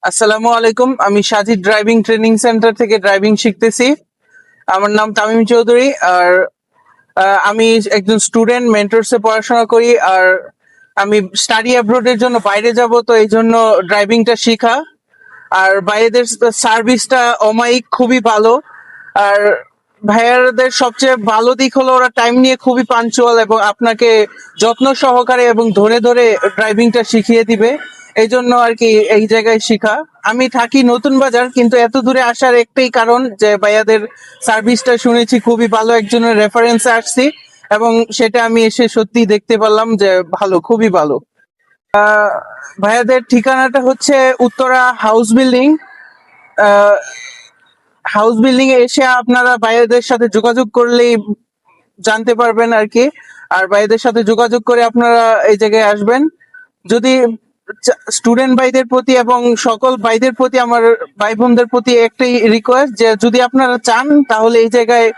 আসসালামু আলাইকুম। আমি সাজিদ ড্রাইভিং ট্রেনিং সেন্টার থেকে ড্রাইভিং শিখতেছি। আমার নাম তামিম চৌধুরী। আর আমি একজন স্টুডেন্ট, মেন্টরসে পড়াশোনা করি। আর আমি স্টাডি অ্যাব্রোডের জন্য বাইরে যাব, তো এই জন্য ড্রাইভিংটা শিখা। আর ভাইয়াদের সার্ভিসটা অমায়িক, খুবই ভালো। আর ভাইয়াদের সবচেয়ে ভালো দিক হলো ওরা টাইম নিয়ে খুবই পাঞ্চুয়াল এবং আপনাকে যত্ন সহকারে এবং ধরে ধরে ড্রাইভিংটা শিখিয়ে দিবে। এই জন্য আর কি এই জায়গায় শিখা। আমি থাকি নতুন বাজার, কিন্তু এত দূরে আসার একটাই কারণ যে ভাইয়াদের সার্ভিসটা শুনেছি খুবই ভালো, একজনের রেফারেন্সে আসছি এবং সেটা আমি এসে সত্যি দেখতে পারলাম যে ভালো, খুবই ভালো। আহ, ভাইয়াদের ঠিকানাটা হচ্ছে Uttara house building. House building এ এসে আপনারা ভাইয়াদের সাথে যোগাযোগ করলেই জানতে পারবেন আর কি। আর ভাইদের সাথে যোগাযোগ করে আপনারা এই জায়গায় আসবেন। যদি স্টুডেন্ট ভাইদের প্রতি এবং সকল ভাইদের প্রতি, আমার ভাই বোনদের প্রতি একটাই রিকোয়েস্ট যে যদি আপনারা চান তাহলে এই জায়গায়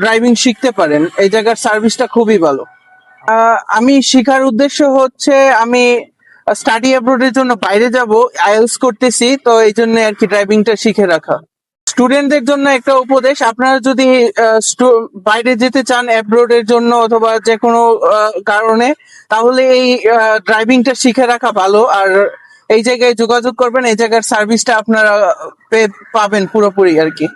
ড্রাইভিং শিখতে পারেন। এই জায়গার সার্ভিসটা খুবই ভালো। আমি শিখার উদ্দেশ্য হচ্ছে আমি স্টাডি অ্যাব্রোডের জন্য বাইরে যাব, আইএলটিএস করতেছি, তো এই জন্য আর কি ড্রাইভিংটা শিখে রাখা। স্টুডেন্টদের জন্য একটা উপদেশ, আপনারা যদি বাইরে যেতে চান অ্যাব্রোডের জন্য অথবা যে কোনো কারণে, তাহলে এই ড্রাইভিংটা শিখে রাখা ভালো। আর এই জায়গায় যোগাযোগ করবেন, এই জায়গার সার্ভিসটা আপনারা পাবেন পুরোপুরি আর কি।